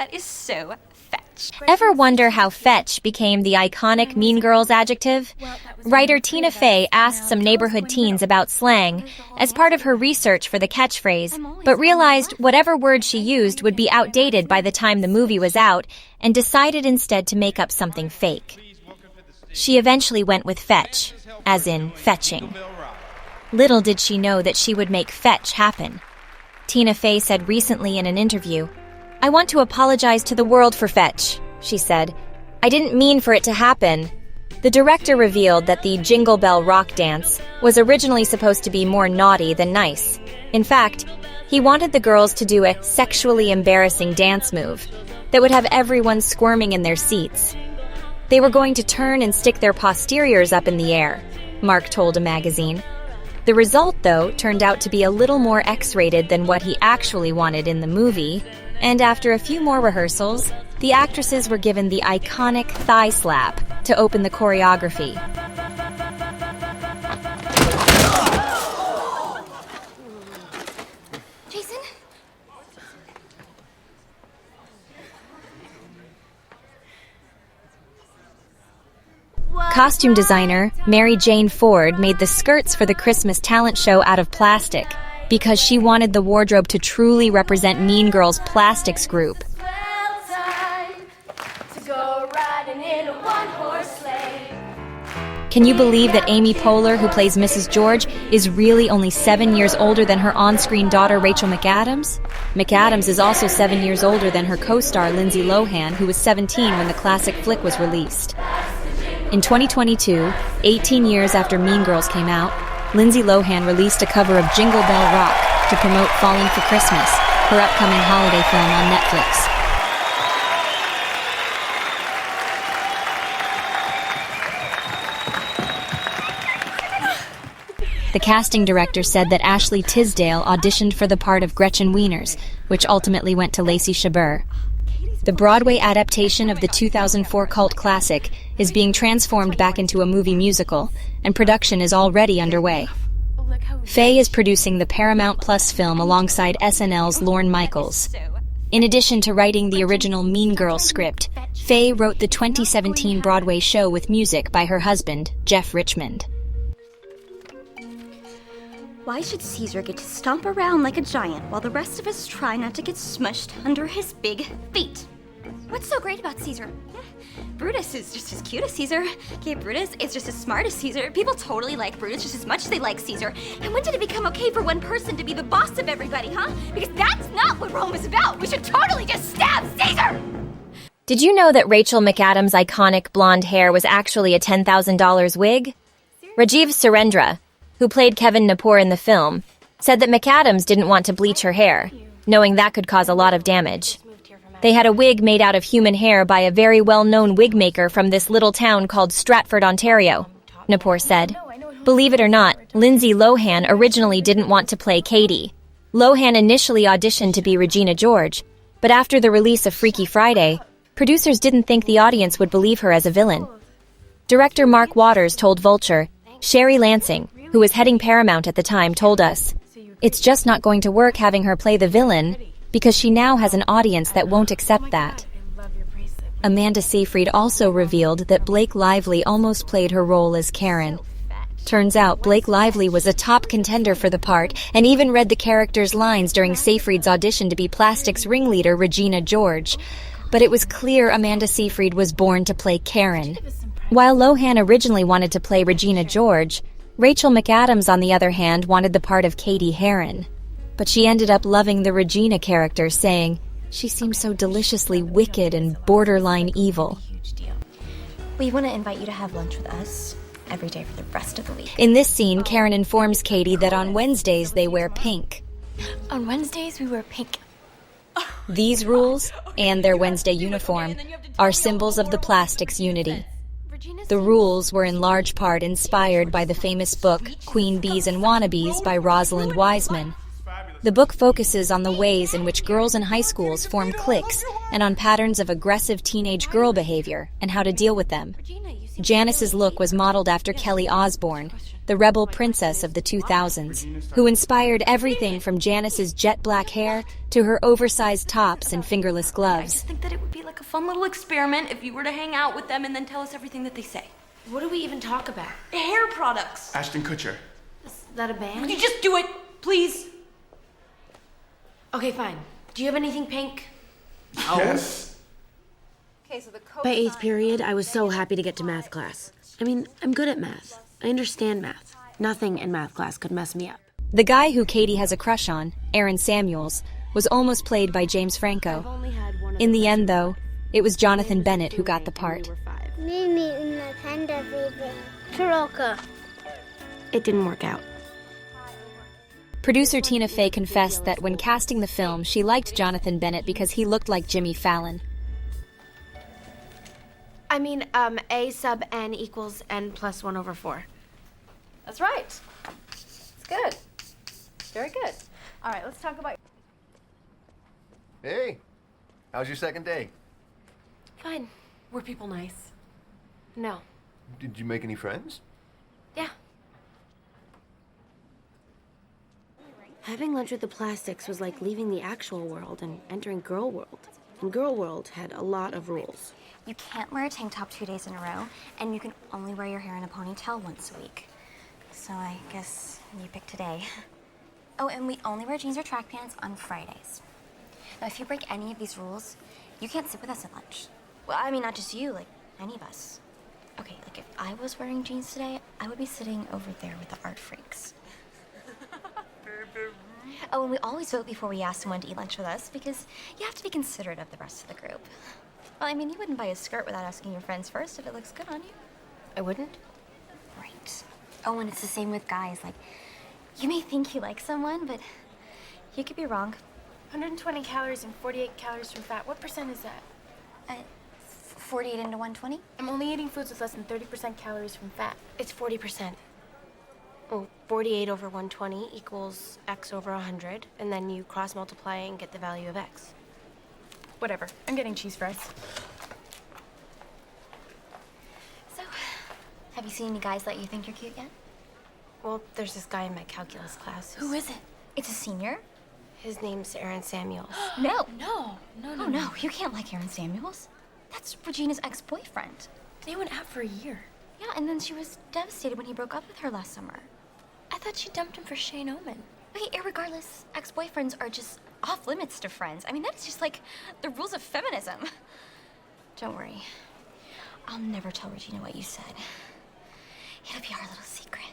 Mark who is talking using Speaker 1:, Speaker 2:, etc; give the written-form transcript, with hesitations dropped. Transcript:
Speaker 1: That is so fetch.
Speaker 2: Ever wonder how fetch became the iconic Mean Girls adjective? Writer Tina Fey asked some neighborhood teens about slang as part of her research for the catchphrase, but realized whatever word she used would be outdated by the time the movie was out and decided instead to make up something fake. She eventually went with fetch, as in fetching. Little did she know that she would make fetch happen. Tina Fey said recently in an interview, "I want to apologize to the world for fetch," she said. "I didn't mean for it to happen." The director revealed that the Jingle Bell Rock dance was originally supposed to be more naughty than nice. In fact, he wanted the girls to do a sexually embarrassing dance move that would have everyone squirming in their seats. They were going to turn and stick their posteriors up in the air, Mark told a magazine. The result, though, turned out to be a little more X-rated than what he actually wanted in the movie, and after a few more rehearsals, the actresses were given the iconic thigh slap to open the choreography.
Speaker 1: Jason?
Speaker 2: Costume designer Mary Jane Ford made the skirts for the Christmas talent show out of plastic because she wanted the wardrobe to truly represent Mean Girls' Plastics group. Can you believe that Amy Poehler, who plays Mrs. George, is really only 7 years older than her on-screen daughter Rachel McAdams? McAdams is also 7 years older than her co-star Lindsay Lohan, who was 17 when the classic flick was released. In 2022, 18 years after Mean Girls came out, Lindsay Lohan released a cover of Jingle Bell Rock to promote Falling for Christmas, her upcoming holiday film on Netflix. The casting director said that Ashley Tisdale auditioned for the part of Gretchen Wieners, which ultimately went to Lacey Chabert. The Broadway adaptation of the 2004 cult classic is being transformed back into a movie musical, and production is already underway. Fey is producing the Paramount Plus film alongside SNL's Lorne Michaels. In addition to writing the original Mean Girls script, Fey wrote the 2017 Broadway show with music by her husband, Jeff Richmond.
Speaker 3: Why should Caesar get to stomp around like a giant while the rest of us try not to get smushed under his big feet?
Speaker 1: What's so great about Caesar? Brutus is just as cute as Caesar. Okay, Brutus is just as smart as Caesar. People totally like Brutus just as much as they like Caesar. And when did it become okay for one person to be the boss of everybody, huh? Because that's not what Rome is about. We should totally just stab Caesar!
Speaker 2: Did you know that Rachel McAdams' iconic blonde hair was actually a $10,000 wig? Rajiv Surendra, who played Kevin Napur in the film, said that McAdams didn't want to bleach her hair, knowing that could cause a lot of damage. They had a wig made out of human hair by a very well-known wig maker from this little town called Stratford, Ontario, Napur said. Believe it or not, Lindsay Lohan originally didn't want to play Cady. Lohan initially auditioned to be Regina George, but after the release of Freaky Friday, producers didn't think the audience would believe her as a villain. Director Mark Waters told Vulture, Sherry Lansing, who was heading Paramount at the time, told us, "It's just not going to work having her play the villain because she now has an audience that won't accept that." Amanda Seyfried also revealed that Blake Lively almost played her role as Karen. Turns out Blake Lively was a top contender for the part and even read the character's lines during Seyfried's audition to be Plastic's ringleader Regina George. But it was clear Amanda Seyfried was born to play Karen. While Lohan originally wanted to play Regina George, Rachel McAdams, on the other hand, wanted the part of Cady Heron. But she ended up loving the Regina character, saying, "She seems so deliciously wicked and borderline evil."
Speaker 3: We want to invite you to have lunch with us every day for the rest of the week.
Speaker 2: In this scene, Karen informs Cady that on Wednesdays they wear pink.
Speaker 1: On Wednesdays, we wear pink.
Speaker 2: These rules, and their Wednesday uniform, are symbols of the Plastics unity. The rules were in large part inspired by the famous book Queen Bees and Wannabes by Rosalind Wiseman. The book focuses on the ways in which girls in high schools form cliques and on patterns of aggressive teenage girl behavior and how to deal with them. Janis's look was modeled after Kelly Osbourne, the rebel princess of the 2000s, who inspired everything from Janis's jet black hair to her oversized tops and fingerless
Speaker 4: I
Speaker 2: gloves.
Speaker 4: just think that it would be like a fun little experiment if you were to hang out with them and then tell us everything that they say.
Speaker 5: What do we even talk about?
Speaker 4: Hair products.
Speaker 6: Ashton Kutcher.
Speaker 5: Is that a band?
Speaker 4: Would you just do it, please?
Speaker 5: Okay, fine. Do you have anything pink?
Speaker 6: Yes.
Speaker 5: By 8th period, I was so happy to get to math class. I mean, I'm good at math. I understand math. Nothing in math class could mess me up.
Speaker 2: The guy who Cady has a crush on, Aaron Samuels, was almost played by James Franco. In the end, though, it was Jonathan Bennett who got the part.
Speaker 5: It didn't work out.
Speaker 2: Producer Tina Fey confessed that when casting the film, she liked Jonathan Bennett because he looked like Jimmy Fallon.
Speaker 5: I mean, A sub n equals n plus 1 over 4.
Speaker 7: That's right. It's good. Very good. All right, let's talk about...
Speaker 8: Hey, how's your second day?
Speaker 5: Fine. Were people nice? No.
Speaker 8: Did you make any friends?
Speaker 5: Yeah. Having lunch with the plastics was like leaving the actual world and entering Girl World. And Girl World had a lot of rules.
Speaker 3: You can't wear a tank top 2 days in a row, and you can only wear your hair in a ponytail once a week. So I guess you pick today. Oh, and we only wear jeans or track pants on Fridays. Now, if you break any of these rules, you can't sit with us at lunch. Well, I mean, not just you, like, any of us. Okay, like, if I was wearing jeans today, I would be sitting over there with the art freaks. Oh, and we always vote before we ask someone to eat lunch with us, because you have to be considerate of the rest of the group. Well, I mean, you wouldn't buy a skirt without asking your friends first if it looks good on you.
Speaker 5: I wouldn't?
Speaker 3: Right. Oh, and it's the same with guys. Like, you may think you like someone, but you could be wrong.
Speaker 5: 120 calories and 48 calories from fat. What percent is that?
Speaker 3: 48 into 120?
Speaker 5: I'm only eating foods with less than 30% calories from fat. It's 40%. Well, 48 over 120 equals x over 100, and then you cross-multiply and get the value of x.
Speaker 4: Whatever. I'm getting cheese fries.
Speaker 3: So, have you seen any guys that you think you're cute yet?
Speaker 5: Well, there's this guy in my calculus class.
Speaker 3: Who is it? It's a senior?
Speaker 5: His name's Aaron Samuels.
Speaker 3: No.
Speaker 4: No.
Speaker 3: Oh, no. You can't like Aaron Samuels. That's Regina's ex-boyfriend.
Speaker 4: They went out for a year.
Speaker 3: Yeah, and then she was devastated when he broke up with her last summer.
Speaker 4: I thought she dumped him for Shane Omen.
Speaker 3: Wait, irregardless, ex-boyfriends are just off limits to friends. I mean, that's just like the rules of feminism. Don't worry. I'll never tell Regina what you said. It'll be our little secret.